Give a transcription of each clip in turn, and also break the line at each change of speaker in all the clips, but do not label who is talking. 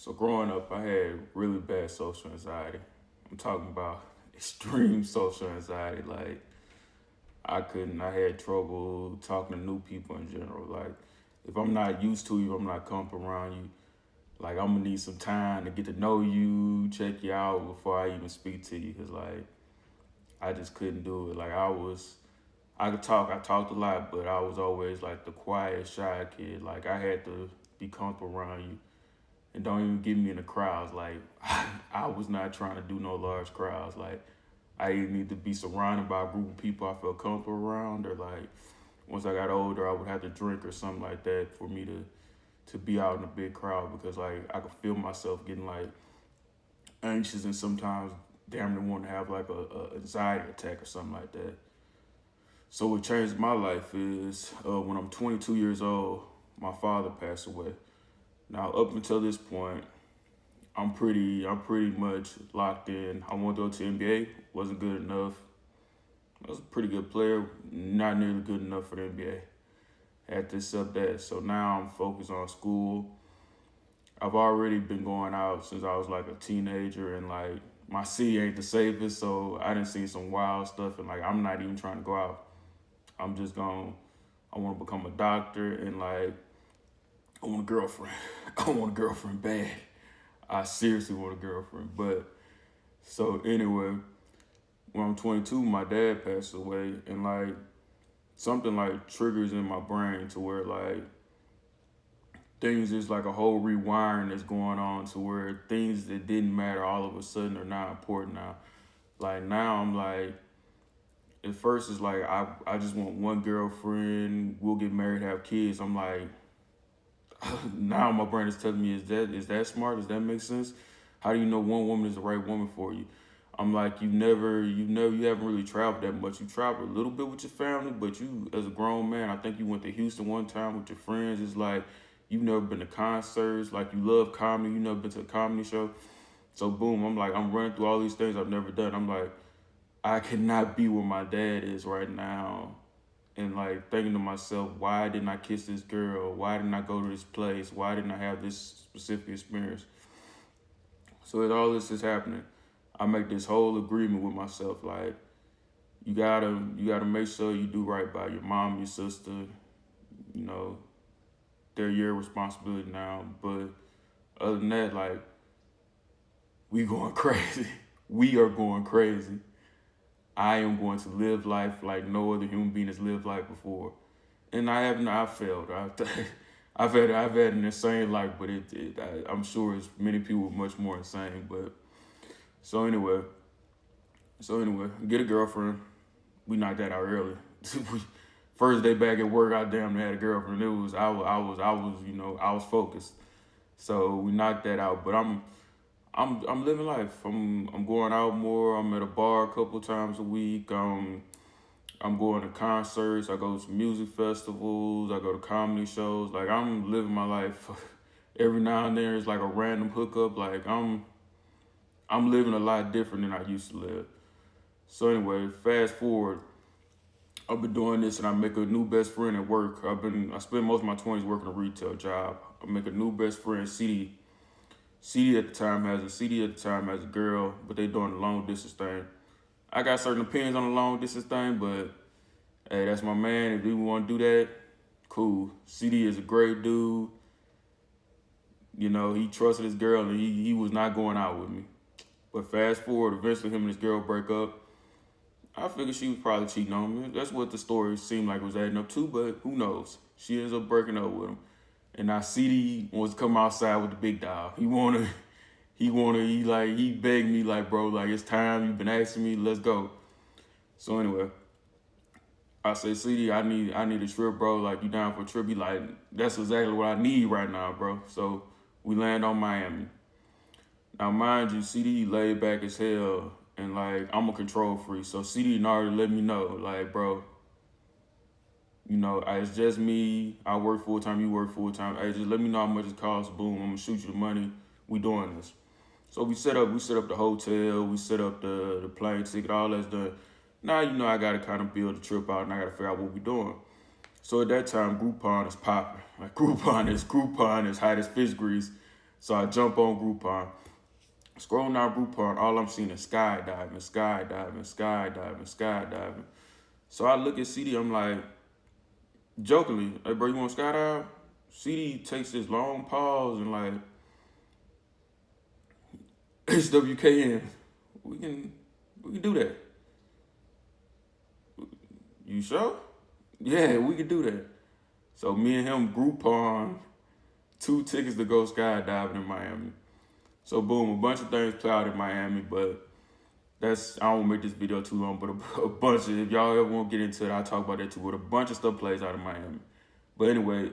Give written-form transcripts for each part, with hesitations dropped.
So growing up, I had really bad social anxiety. I'm talking about extreme social anxiety. Like I had trouble talking to new people in general. Like if I'm not used to you, I'm not comfortable around you. Like I'm gonna need some time to get to know you, check you out before I even speak to you. Cause like I just couldn't do it. I could talk. I talked a lot, but I was always like the quiet, shy kid. Like I had to be comfortable around you and don't even get me in the crowds. Like I was not trying to do no large crowds. Like I either need to be surrounded by a group of people I felt comfortable around, or like once I got older, I would have to drink or something like that for me to be out in a big crowd because like I could feel myself getting like anxious and sometimes damn near want to have like a anxiety attack or something like that. So what changed my life is when I'm 22 years old, my father passed away. Now up until this point, I'm pretty much locked in. I wanted to go to NBA, wasn't good enough. I was a pretty good player, not nearly good enough for the NBA. Had to accept that. So now I'm focused on school. I've already been going out since I was like a teenager, and like my city ain't the safest, so I done seen some wild stuff, and like I'm not even trying to go out. I'm just going. I want to become a doctor, and like I want a girlfriend. I want a girlfriend bad. I seriously want a girlfriend. But so anyway, when I'm 22, my dad passed away, and like something like triggers in my brain to where like things is like a whole rewiring that's going on to where things that didn't matter all of a sudden are not important now. Like now I'm like at first it's like I just want one girlfriend, we'll get married, have kids. I'm like now my brain is telling me is that smart? Does that make sense? How do you know one woman is the right woman for you? I'm like you haven't really traveled that much. You traveled a little bit with your family, but you as a grown man, I think you went to Houston one time with your friends. It's like you've never been to concerts, like you love comedy, you never been to a comedy show. So boom, I'm running through all these things I've never done. I'm like, I cannot be where my dad is right now. And like thinking to myself, why didn't I kiss this girl? Why didn't I go to this place? Why didn't I have this specific experience? So as all this is happening, I make this whole agreement with myself, like you gotta make sure you do right by your mom, your sister, you know, they're your responsibility now. But other than that, like we going crazy. We are going crazy. I am going to live life like no other human being has lived life before. And I have not failed. I've had an insane life, but I'm sure it's many people much more insane. But so anyway, get a girlfriend. We knocked that out early. First day back at work, I damn near had a girlfriend. I was focused. So we knocked that out. But I'm living life. I'm going out more. I'm at a bar a couple times a week. I'm going to concerts. I go to music festivals. I go to comedy shows. Like I'm living my life. Every now and then, it's like a random hookup. Like I'm living a lot different than I used to live. So anyway, fast forward. I've been doing this, and I make a new best friend at work. I spent most of my 20s working a retail job. I make a new best friend, CD. CD at the time has a girl, but they doing the long distance thing. I got certain opinions on the long distance thing, but hey, that's my man. If we want to do that, cool. CD is a great dude. You know, he trusted his girl, and he was not going out with me. But fast forward, eventually him and his girl break up. I figured she was probably cheating on me. That's what the story seemed like it was adding up to, but who knows? She ends up breaking up with him. And now CD wants to come outside with the big dog. He begged me like, bro, like it's time. You've been asking me, let's go. So anyway, I say, CD, I need a trip, bro. Like you down for a trip? He like, that's exactly what I need right now, bro. So we land on Miami. Now mind you, CD laid back as hell, and like I'm a control freak. So CD already let me know, like, bro, it's just me. I work full time. You work full time. Hey, just let me know how much it costs. Boom, I'm gonna shoot you the money. We doing this. So we set up the hotel. We set up the plane ticket. All that's done. Now I gotta kind of build the trip out, and I gotta figure out what we doing. So at that time, Groupon is popping. Like Groupon is hot as fish grease. So I jump on Groupon. Scrolling down Groupon, all I'm seeing is skydiving, skydiving, skydiving, skydiving. So I look at CD, I'm like, jokingly, hey bro, you want to skydive? CD takes this long pause and like, HWKN, we can do that. You sure? Yeah, we can do that. So me and him Groupon 2 tickets to go skydiving in Miami. So boom, a bunch of things play out in Miami, but I don't want to make this video too long, but a bunch of, if y'all ever want to get into it, I'll talk about that too, but a bunch of stuff plays out in Miami. But anyway,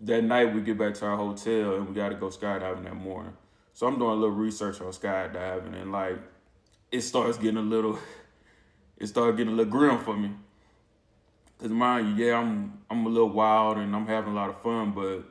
that night we get back to our hotel and we got to go skydiving that morning. So I'm doing a little research on skydiving and like, it starts getting a little grim for me. Cause mind you, yeah, I'm a little wild and I'm having a lot of fun, but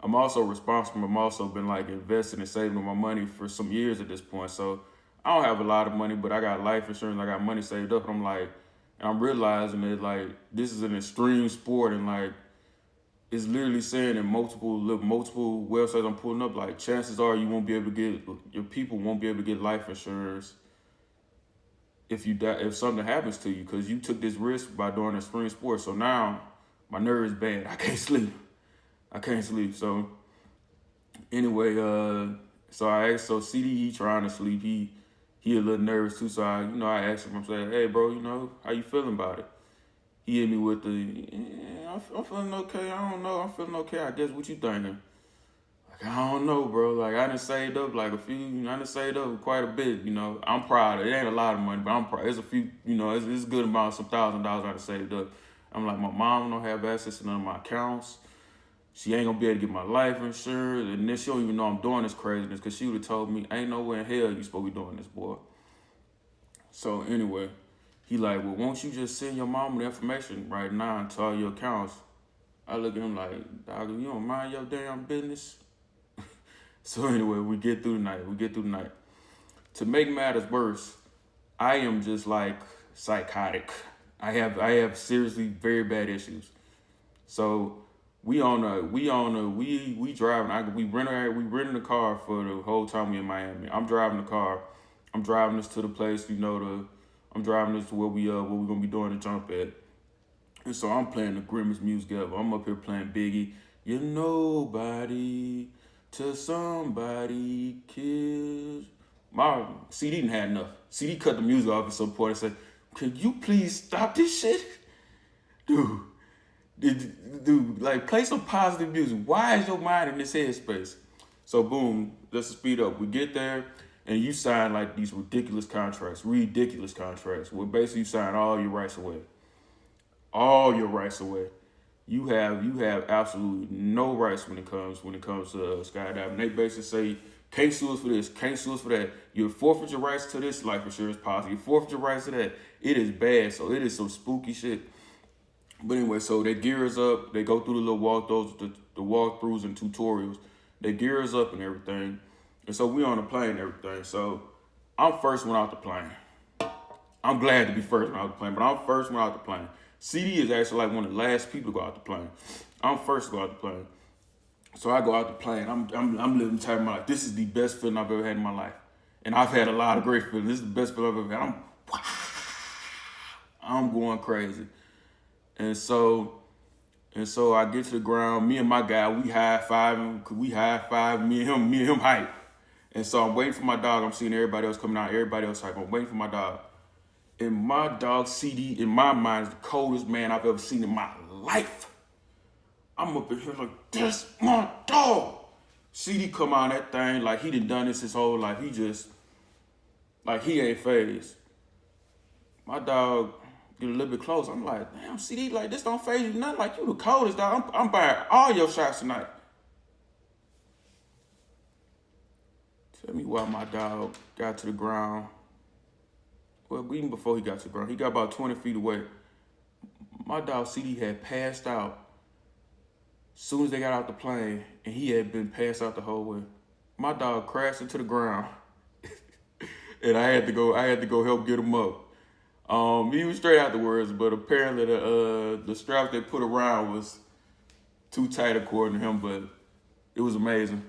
I'm also responsible. I'm also been like investing and saving my money for some years at this point. So I don't have a lot of money, but I got life insurance. I got money saved up. And I'm realizing that like this is an extreme sport, and like it's literally saying in multiple websites I'm pulling up, like chances are your people won't be able to get life insurance if you die, if something happens to you, because you took this risk by doing extreme sport. So now my nerves bad. I can't sleep. So anyway, so CD, he trying to sleep. He a little nervous too. So I asked him, I'm saying, hey bro, how you feeling about it? He hit me with I'm feeling okay. I don't know. I'm feeling okay. I guess what you thinking? Like, I don't know, bro. Like, I done saved up I done saved up quite a bit, I'm proud of it. It ain't a lot of money, but I'm proud. It's a few, it's a good amount, some $1,000 I done saved up. I'm like, my mom don't have access to none of my accounts. She ain't gonna be able to get my life insurance. And then she don't even know I'm doing this craziness, because she would have told me, ain't nowhere in hell you supposed to be doing this, boy. So anyway, he like, well, won't you just send your mom the information right now to all your accounts? I look at him like, dog, you don't mind your damn business? So anyway, we get through the night. To make matters worse, I am just like psychotic. I have seriously very bad issues. So we renting a car for the whole time we in Miami. I'm driving the car. I'm driving us to the place, I'm driving us to where we're gonna be doing the jump at. And so I'm playing the grimmest music ever. I'm up here playing Biggie. You're nobody till somebody kills. My CD didn't have enough. CD cut the music off at some point and said, "Could you please stop this shit?" Dude, like, play some positive music. Why is your mind in this headspace? So boom, let's speed up. We get there, and you sign like these ridiculous contracts, where basically you sign all your rights away. You have absolutely no rights when it comes to skydiving. They basically say, can't sue us for this, can't sue us for that. You forfeit your rights to this life insurance policy. You forfeit your rights to that. It is bad. So it is some spooky shit. But anyway, so they gear us up. They go through the little walkthroughs and tutorials. They gear us up and everything. And so we on the plane and everything. So I'm first one out the plane. I'm glad to be first one out the plane, but I'm first one out the plane. CD is actually like one of the last people to go out the plane. I'm first to go out the plane. So I go out the plane. I'm living the type of my life. This is the best feeling I've ever had in my life. And I've had a lot of great feelings. This is the best feeling I've ever had. I'm going crazy. And so I get to the ground. Me and my guy, we high five, me and him hype. And so I'm waiting for my dog. I'm seeing everybody else coming out. Everybody else hype. I'm waiting for my dog. And my dog CD, in my mind, is the coldest man I've ever seen in my life. I'm up in here like, this my dog. CD come on that thing like he done this his whole life. He just, like, he ain't phased. My dog get a little bit closer. I'm like, damn, CD, like, this don't phase you nothing. Like, you the coldest dog. I'm buying all your shots tonight. Tell me why my dog got to the ground. Well, even before he got to the ground, he got about 20 feet away. My dog CD had passed out as soon as they got out the plane, and he had been passed out the whole way. My dog crashed into the ground, and I had to go help get him up. He was straight afterwards, but apparently the strap they put around was too tight according to him, but it was amazing.